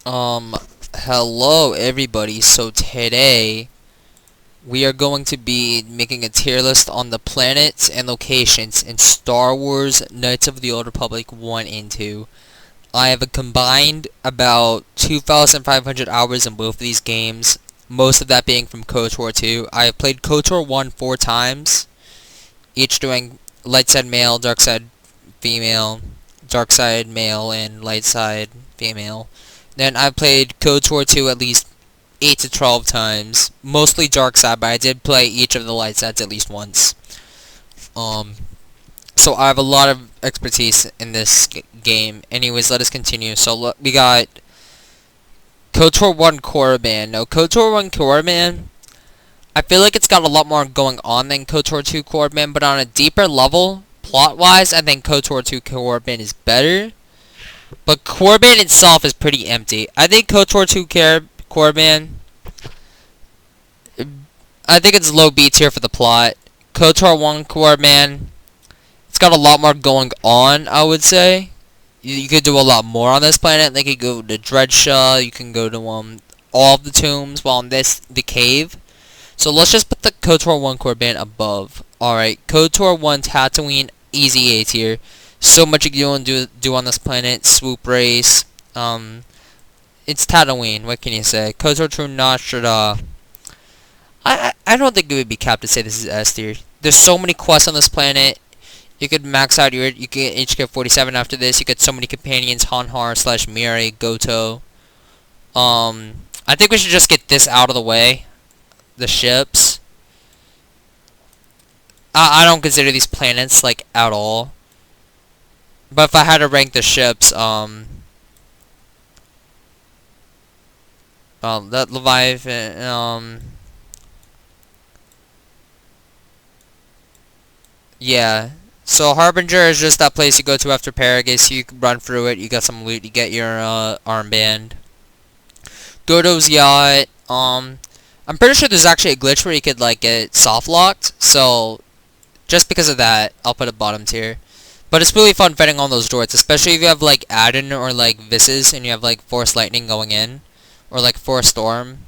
Um, Hello everybody. So today we are going to be making a tier list on the planets and locations in Star Wars Knights of the Old Republic 1 and 2. I have a combined about 2,500 hours in both of these games, most of that being from KOTOR 2. I have played KOTOR 1 4 times, each doing light side male, dark side female, dark side male, and light side female. Then I played KOTOR 2 at least 8 to 12 times, mostly dark side, but I did play each of the light sides at least once. Um, so I have a lot of expertise in this game. Anyways, let us continue. So look, we got KOTOR 1 Korriban. Now, KOTOR 1 Korriban, I feel like it's got a lot more going on than KOTOR 2 Korriban, but on a deeper level, plot-wise, I think KOTOR 2 Korriban is better. But Korriban itself is pretty empty. I think KOTOR 2 Korriban, I think it's low B tier for the plot. KOTOR 1 Korriban, it's got a lot more going on, I would say. You could do a lot more on this planet. Like you could go to Dreadshaw, you can go to all of the tombs, while on this, the cave. So let's just put the KOTOR 1 Korriban above. Alright, KOTOR 1 Tatooine, easy A tier. So much you can do on this planet. Swoop race. It's Tatooine. What can you say? KOTOR 2 Nostrada. I don't think it would be capped to say this is S tier. There's so many quests on this planet. You could max out you could get HK 47 after this. You get so many companions. Hanhar / Miri, Goto. I think we should just get this out of the way. The ships. I don't consider these planets like at all. But if I had to rank the ships, that Leviathan, yeah. So Harbinger is just that place you go to after Peragus. You can run through it. You got some loot. You get your armband. Goto's yacht. I'm pretty sure there's actually a glitch where you could like get soft locked. So just because of that, I'll put a bottom tier. But it's really fun fighting on those droids, especially if you have like Adden or like Visses and you have like Force Lightning going in, or like Force Storm,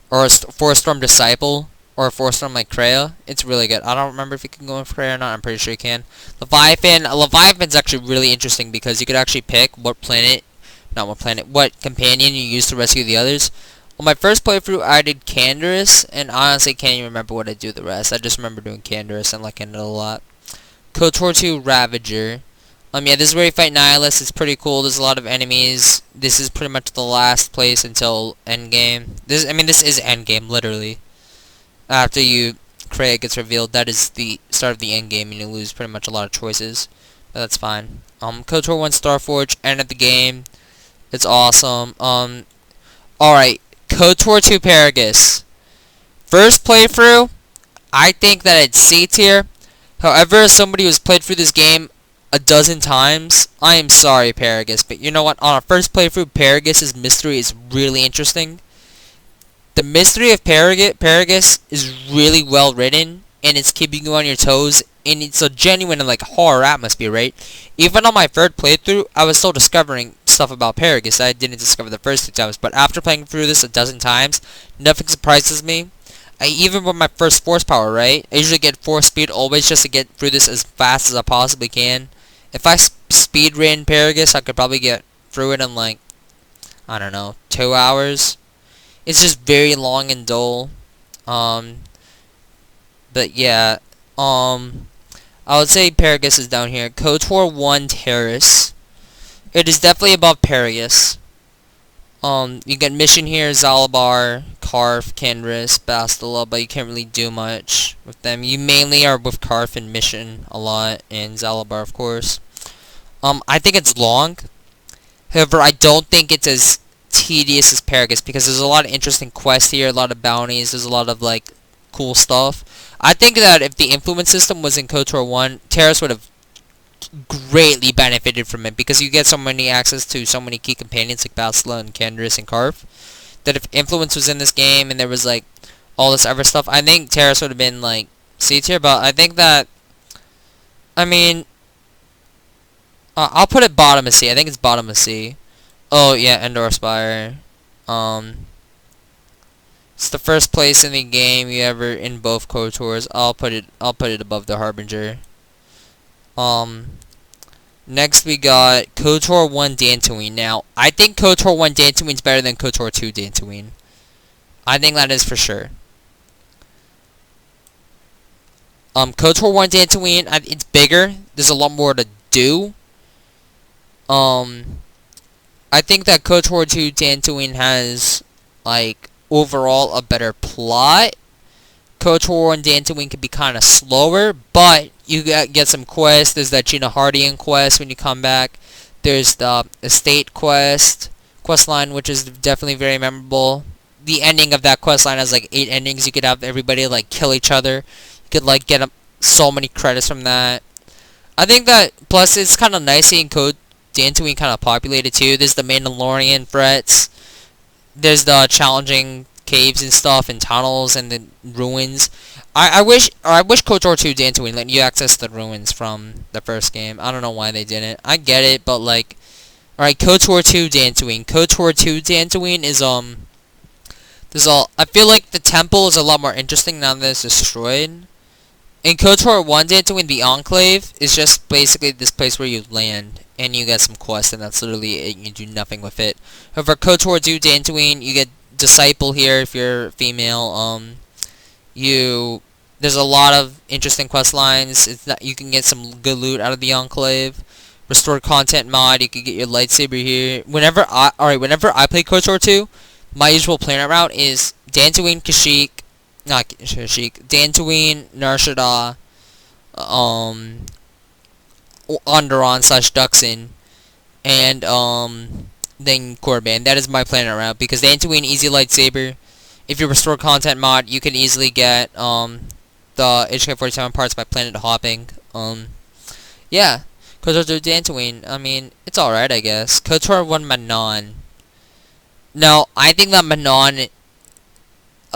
or a Force Storm Disciple, or a Force Storm like Kreia. It's really good. I don't remember if you can go in Kreia or not. I'm pretty sure you can. Leviathan's actually really interesting because you could actually pick what companion you use to rescue the others. On my first playthrough, I did Canderous, and honestly can't even remember what I do the rest. I just remember doing Canderous and liking it a lot. KOTOR 2 Ravager. Yeah, this is where you fight Nihilus. It's pretty cool. There's a lot of enemies. This is pretty much the last place until endgame. This is endgame, literally. After Kreia gets revealed, that is the start of the endgame, and you lose pretty much a lot of choices. But that's fine. KOTOR 1 Starforge, end of the game. It's awesome. Alright, KOTOR 2 Peragus. First playthrough, I think that it's C tier. However, as somebody who's played through this game a dozen times, I am sorry, Peragus, but you know what? On our first playthrough, Peragus' mystery is really interesting. The mystery of Peragus is really well written, and it's keeping you on your toes, and it's a genuine like horror atmosphere, right? Even on my third playthrough, I was still discovering stuff about Peragus I didn't discover the first 2 times, but after playing through this a dozen times, nothing surprises me. Even with my first force power, right? I usually get force speed always just to get through this as fast as I possibly can. If I speed ran Peragus, I could probably get through it in like, I don't know, 2 hours. It's just very long and dull. But yeah, I would say Peragus is down here. KOTOR 1 Taris. It is definitely above Peragus. You get mission here, Zalabar, Karf, Canderous, Bastila, but you can't really do much with them. You mainly are with Karf and mission a lot, and Zalabar, of course. I think it's long. However, I don't think it's as tedious as Peragus, because there's a lot of interesting quests here, a lot of bounties, there's a lot of, like, cool stuff. I think that if the influence system was in KOTOR 1, Taris would have greatly benefited from it, because you get so many access to so many key companions like Bastila and Canderous and Karf, that if influence was in this game and there was like all this other stuff, I think Taris would have been like C tier. But I think that, I mean, I'll put it bottom of C. I think it's bottom of C. Oh yeah, Endor Spire. It's the first place in the game you ever in both KOTORs. I'll put it above the Harbinger. Next we got KOTOR 1 Dantooine. Now, I think KOTOR 1 Dantooine is better than KOTOR 2 Dantooine. I think that is for sure. KOTOR 1 Dantooine, it's bigger. There's a lot more to do. I think that KOTOR 2 Dantooine has, like, overall a better plot. KOTOR and Dantooine can be kind of slower, but you get some quests. There's that Gina Hardian quest when you come back. There's the estate quest line, which is definitely very memorable. The ending of that quest line has like 8 endings. You could have everybody like kill each other. You could like get so many credits from that. I think that plus it's kind of nice seeing Dantooine kind of populated too. There's the Mandalorian threats. There's the challenging caves and stuff and tunnels and the ruins. I wish KOTOR 2 Dantooine let you access the ruins from the first game. I don't know why they didn't. I get it, but like, alright, KOTOR 2 Dantooine. KOTOR 2 Dantooine is I feel like the temple is a lot more interesting now that it's destroyed. In KOTOR 1 Dantooine, the Enclave is just basically this place where you land and you get some quests, and that's literally it. You do nothing with it. However, KOTOR 2 Dantooine, you get Disciple here if you're female. There's a lot of interesting quest lines. You can get some good loot out of the Enclave. Restored content mod, you can get your lightsaber here. Whenever I play KOTOR 2, my usual planet route is Dantooine, Kashyyyk, not Kashyyyk, Dantooine, Nar Shaddaa, Onderon/Duxon, and then Korriban. That is my planet route because Dantooine easy lightsaber. If you restore content mod, you can easily get the HK-47 parts by planet hopping. Yeah, KOTOR 2 Dantooine. I mean, it's alright, I guess. KOTOR 1 Manaan. Now, I think that Manaan,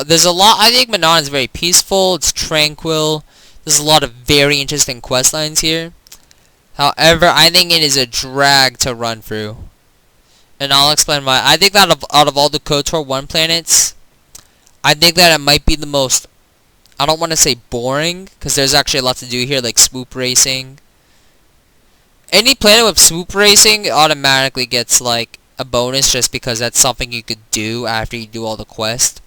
there's a lot. I think Manaan is very peaceful. It's tranquil. There's a lot of very interesting quest lines here. However, I think it is a drag to run through. And I'll explain why. I think that out of all the KOTOR 1 planets, I think that it might be the most, I don't want to say boring, because there's actually a lot to do here, like swoop racing. Any planet with swoop racing automatically gets, like, a bonus just because that's something you could do after you do all the quests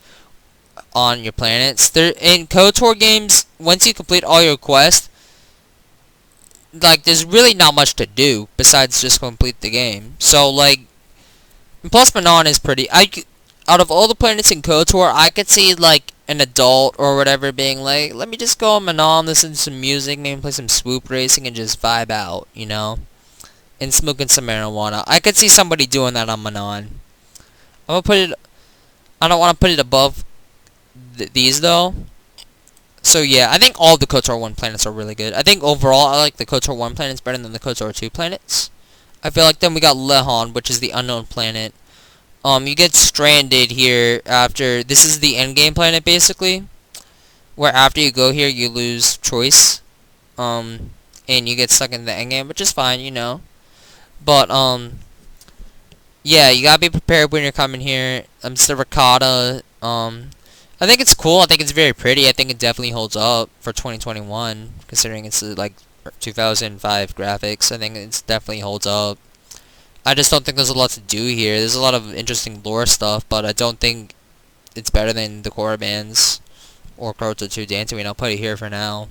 on your planets. In KOTOR games, once you complete all your quests, like, there's really not much to do besides just complete the game. So, like, and plus Manaan is pretty, out of all the planets in KOTOR, I could see, like, an adult or whatever being like, let me just go on Manaan, listen to some music, maybe play some swoop racing, and just vibe out, you know? And smoking some marijuana. I could see somebody doing that on Manaan. I don't want to put it above these, though. So, yeah, I think all the KOTOR 1 planets are really good. I think overall, I like the KOTOR 1 planets better than the KOTOR 2 planets. I feel like then we got Lehon, which is the unknown planet. You get stranded here after, this is the endgame planet, basically. Where after you go here, you lose choice. And you get stuck in the endgame, which is fine, you know. But, yeah, you gotta be prepared when you're coming here. Ricotta, I think it's cool. I think it's very pretty. I think it definitely holds up for 2021, considering it's like 2005 graphics. I think it definitely holds up. I just don't think there's a lot to do here. There's a lot of interesting lore stuff, but I don't think it's better than the Korribans or KOTOR 2 Dantooine. I'll put it here for now.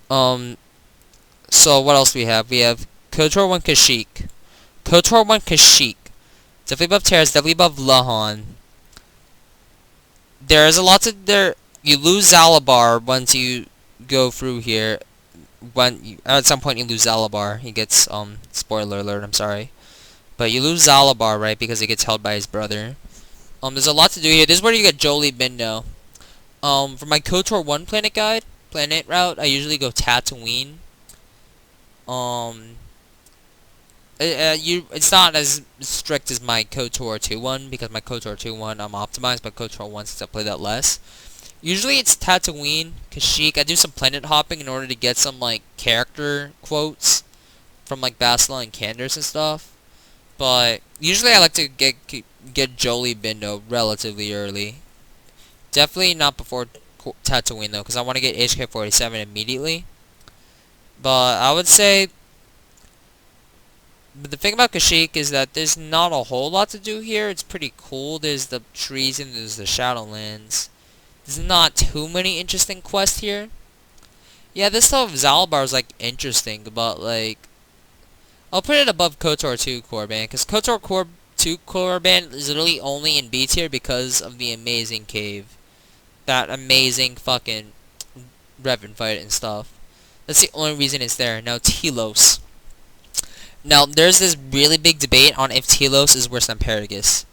So what else do we have? We have KOTOR 1 Kashyyyk. KOTOR 1 Kashyyyk. Definitely above Taris, definitely above Lehon. There's a lot to there. You lose Zalabar once you go through here. At some point you lose Zalabar. He gets spoiler alert. I'm sorry, but you lose Zalabar, right, because he gets held by his brother. There's a lot to do here. This is where you get Jolie Bindo. For my KOTOR 1 planet route, I usually go Tatooine. It's not as strict as my KOTOR 2 one, because my KOTOR 2 one I'm optimized, but KOTOR 1 since I play that less. Usually it's Tatooine, Kashyyyk. I do some planet hopping in order to get some like character quotes from like Bastila and Candace and stuff. But usually I like to get Jolie Bindo relatively early. Definitely not before Tatooine though, because I want to get HK-47 immediately. But I would say, but the thing about Kashyyyk is that there's not a whole lot to do here. It's pretty cool. There's the trees and there's the Shadowlands. There's not too many interesting quests here. Yeah, this stuff of Zalbar is like interesting, but like I'll put it above KOTOR 2 Core Band, because KOTOR 2 Core Band is literally only in B tier because of the amazing cave. That amazing fucking Revan fight and stuff. That's the only reason it's there. Now, Telos. Now, there's this really big debate on if Telos is worse than Peragus.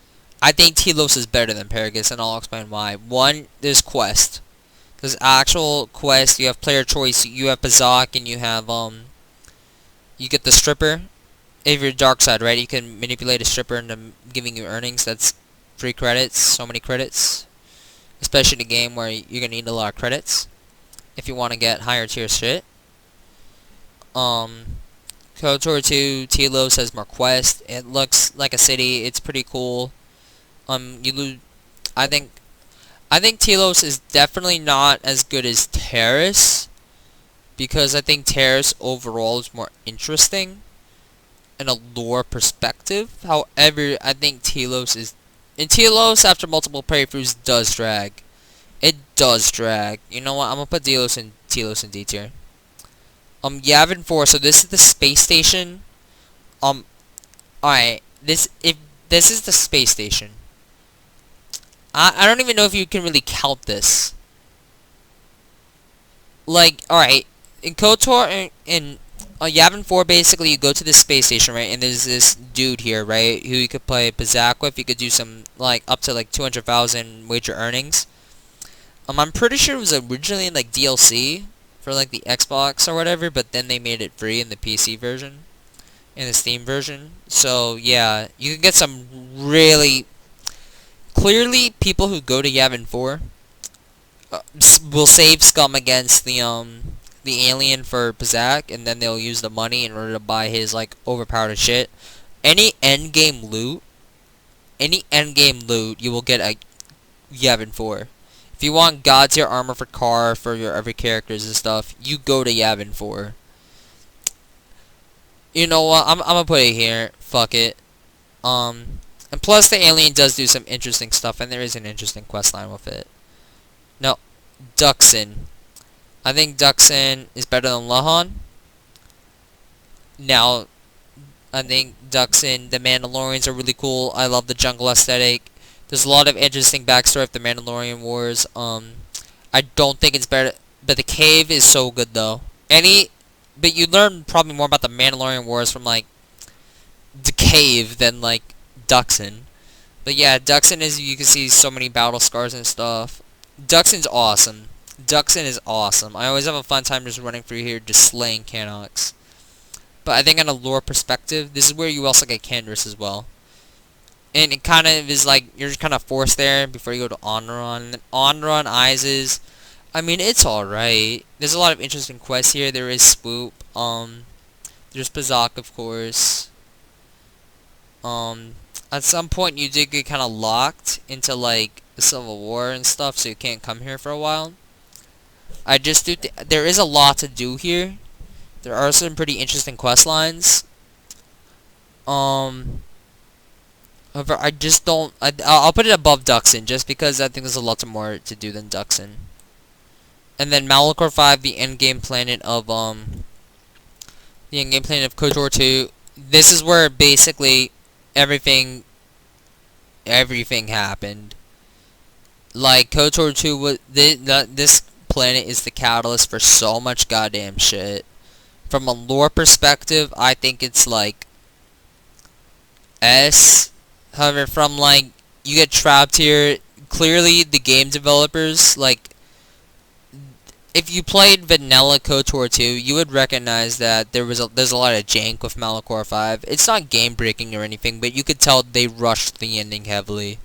I think Telos is better than Peragus, and I'll explain why. One, there's quest. There's actual quest, you have player choice, you have Bazak, and you have, you get the stripper. If you're dark side, right, you can manipulate a stripper into giving you earnings. That's free credits, so many credits. Especially in a game where you're gonna need a lot of credits if you want to get higher tier shit. KOTOR 2 Telos has more quests. It looks like a city. It's pretty cool. You lose. I think Telos is definitely not as good as Taris, because I think Taris overall is more interesting in a lore perspective. However, I think Telos is... And Telos, after multiple playthroughs, does drag. It does drag. You know what? I'm gonna put Telos in D tier. Yavin 4. So this is the space station. Alright. This is the space station. I don't even know if you can really count this. Like, alright. In KOTOR, in Yavin 4, basically, you go to this space station, right? And there's this dude here, right? Who you could play Bazak with. You could do some, like, up to, like, 200,000 wager earnings. I'm pretty sure it was originally, like, DLC for, like, the Xbox or whatever. But then they made it free in the PC version. In the Steam version. So, yeah. You can get some really... Clearly, people who go to Yavin 4 will save scum against the alien for Bazak, and then they'll use the money in order to buy his, like, overpowered shit. Any endgame loot, you will get at Yavin 4. If you want god tier armor for Car, for your every characters and stuff, you go to Yavin 4. You know what? I'm gonna put it here. Fuck it. And plus, the alien does do some interesting stuff, and there is an interesting questline with it. No, Duxon. I think Duxon is better than Lehon. Now, I think Duxon, the Mandalorians are really cool. I love the jungle aesthetic. There's a lot of interesting backstory of the Mandalorian Wars. I don't think it's better, but the cave is so good though. But you learn probably more about the Mandalorian Wars from like the cave than like Duxon. But yeah, Duxon is, you can see so many battle scars and stuff. Duxon's awesome. Duxon is awesome. I always have a fun time just running through here, just slaying Canox. But I think on a lore perspective, this is where you also get Canderous as well. And it kind of is like, you're just kind of forced there before you go to Onrun. And Onrun, Izes, I mean, it's alright. There's a lot of interesting quests here. There is Swoop. There's Bazak, of course. At some point, you did get kind of locked into, like, the Civil War and stuff, so you can't come here for a while. I just do there is a lot to do here. There are some pretty interesting quest lines. However, I just don't... I'll put it above Duxon, just because I think there's a lot more to do than Duxon. And then Malachor 5, the endgame planet of, KOTOR 2. This is where, basically, everything happened. Like, KOTOR 2 was... This planet is the catalyst for so much goddamn shit. From a lore perspective, I think it's, like... S. However, from, like, you get trapped here. Clearly, the game developers, like... If you played vanilla KOTOR 2, you would recognize that there's a lot of jank with Malachor 5. It's not game breaking or anything, but you could tell they rushed the ending heavily.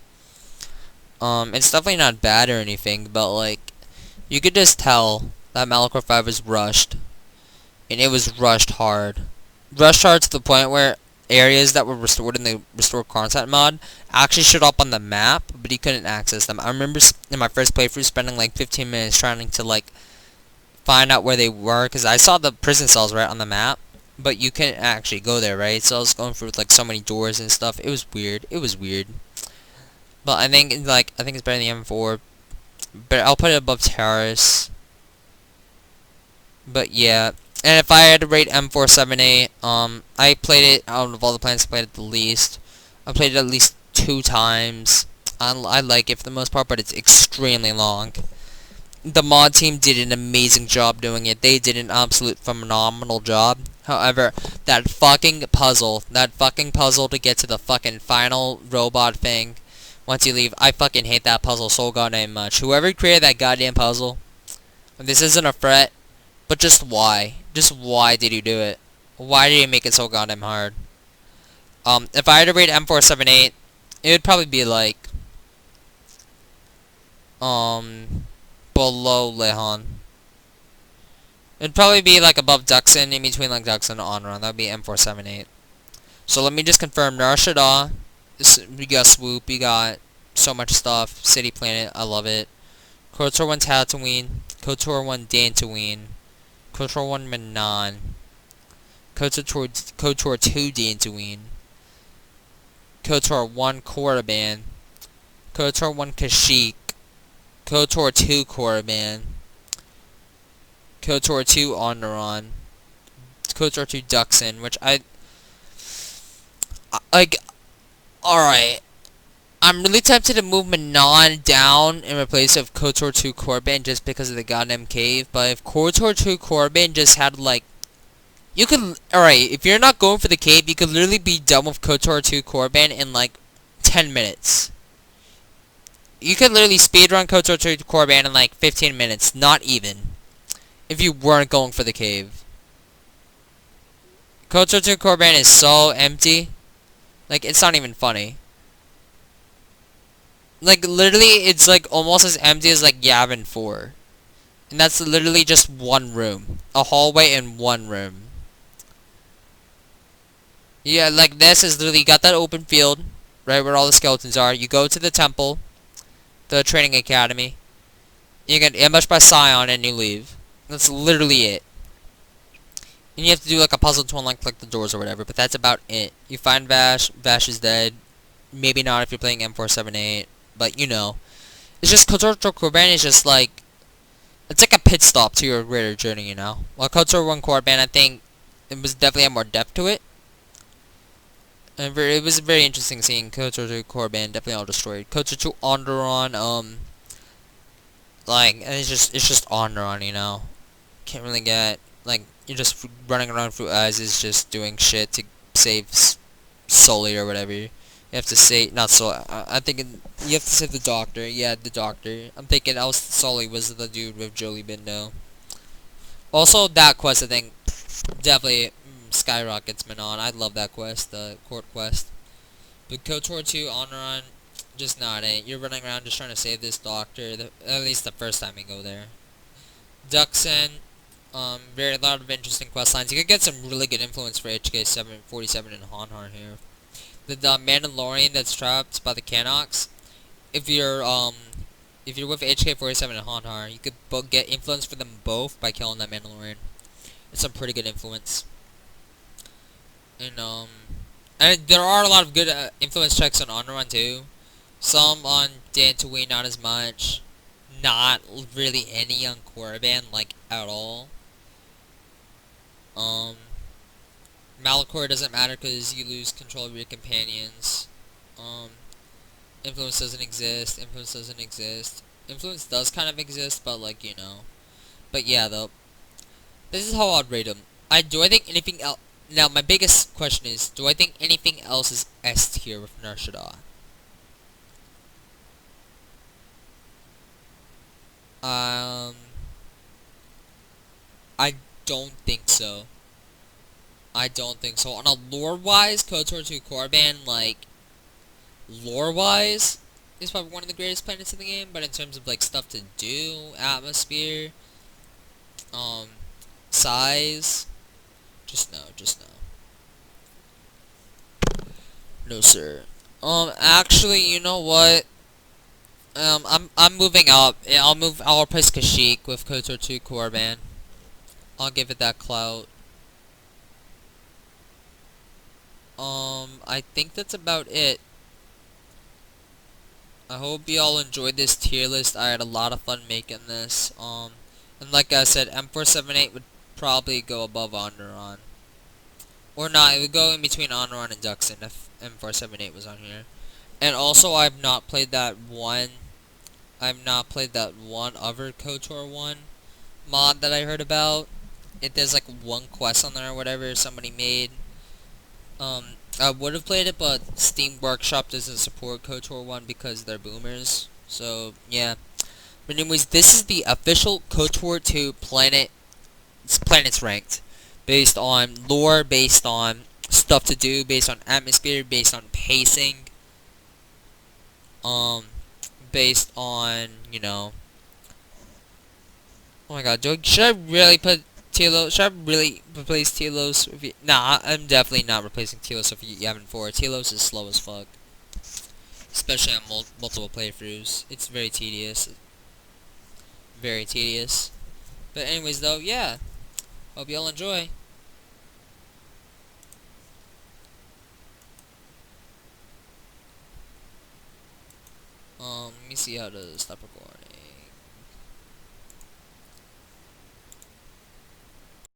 It's definitely not bad or anything, but like you could just tell that Malachor 5 was rushed, and it was rushed hard. Rushed hard to the point where areas that were restored in the Restore Content mod actually showed up on the map, but you couldn't access them. I remember in my first playthrough spending like 15 minutes trying to like find out where they were, because I saw the prison cells right on the map, but you couldn't actually go there, right? So I was going through like so many doors and stuff. It was weird. It was weird. But I think it's better than the M4. But I'll put it above Taris. But yeah. And if I had to rate M478, I played it out of all the plans I played it the least. I played it at least 2 times. I like it for the most part, but it's extremely long. The mod team did an amazing job doing it. They did an absolute phenomenal job. However, that fucking puzzle to get to the fucking final robot thing, once you leave, I fucking hate that puzzle so goddamn much. Whoever created that goddamn puzzle, this isn't a threat, but just why? Just why did you do it? Why did you make it so goddamn hard? If I had to rate M478, it would probably be like, below Lehon. It'd probably be like above Duxon, in between like Duxon and Onron. That would be M478. So let me just confirm. Nar Shaddaa, we got Swoop, we got so much stuff. City Planet, I love it. KOTOR 1 Tatooine, KOTOR 1 Dantooine, KOTOR 1 Manan, KOTOR 2 Dantooine, KOTOR 1 Korriban, KOTOR 1 Kashyyyk, KOTOR 2 Korriban, KOTOR 2 Onderon, KOTOR 2 Duxon, which like, alright. I'm really tempted to move Manan down in replace of KOTOR 2 Korriban just because of the goddamn cave, but if KOTOR 2 Korriban just had like, you could, alright, if you're not going for the cave, you could literally be done with KOTOR 2 Korriban in like 10 minutes. You could literally speedrun KOTOR 2 Korriban in like 15 minutes, not even, if you weren't going for the cave. KOTOR 2 Korriban is so empty, like, it's not even funny. Like, literally, it's like almost as empty as like Yavin 4. And that's literally just one room. A hallway in one room. Yeah, like this is literally, you got that open field, right, where all the skeletons are. You go to the temple, the training academy. You get ambushed by Scion and you leave. That's literally it. And you have to do like a puzzle to unlock like the doors or whatever, but that's about it. You find Vash. Vash is dead. Maybe not if you're playing M478, but you know. It's just KOTOR Korriban is just like, it's like a pit stop to your greater journey, you know. While KOTOR 1 Korriban, I think it was definitely had more depth to it. And it was very interesting seeing KOTOR 2 Korriban definitely all destroyed. KOTOR 2 Onderon, like, and it's just Onderon, you know. Can't really get, like, you're just running around through Eyes just doing shit to save Sully or whatever. You have to say, not Sully, I'm thinking, you have to save the doctor. Yeah, the doctor. I'm thinking Sully was the dude with Jolie Bindo. Also, that quest, I think, definitely skyrockets Manon. I love that quest, the court quest. But KOTOR 2 Onderon, just not it. You're running around just trying to save this doctor, at least the first time you go there. Duxon, very lot of interesting quest lines. You could get some really good influence for HK-47 and Honhar here. The Mandalorian that's trapped by the Canox. If you're with HK-47 and Honhar, you could get influence for them both by killing that Mandalorian. It's some pretty good influence. And there are a lot of good influence checks on Onderon too. Some on Dantooine, not as much. Not really any on Korriban, like, at all. Malachor doesn't matter because you lose control of your companions. Influence doesn't exist. Influence does kind of exist, but, like, you know. But yeah, though. This is how I'd rate them. Do I think anything else... Now, my biggest question is, do I think anything else is S tier with Nar Shaddaa? I don't think so. On a lore-wise, KOTOR 2 Korriban, like, lore-wise, is probably one of the greatest planets in the game, but in terms of, like, stuff to do, atmosphere, size, just no. No, sir. Actually, you know what? I'm moving up. Yeah, I'll replace Kashyyyk with KOTOR 2 Core Band. I'll give it that clout. I think that's about it. I hope you all enjoyed this tier list. I had a lot of fun making this. And like I said, M478 would probably go above Onderon. Or not, it would go in between Onderon and Duxon if M478 was on here. And also, I've not played that one other KOTOR one mod that I heard about. There's like one quest on there or whatever somebody made. I would have played it, but Steam Workshop doesn't support KOTOR 1 because they're boomers. So, yeah. But anyways, this is the official KOTOR 2 planets ranked. Based on lore, based on stuff to do, based on atmosphere, based on pacing. Based on, you know... Oh my god, should I really put Telos? Should I really replace Telos? Nah, I'm definitely not replacing Telos with Yavin 4. Telos is slow as fuck. Especially on multiple playthroughs. It's very tedious. Very tedious. But anyways though, yeah. Hope y'all enjoy. Let me see how to stop recording.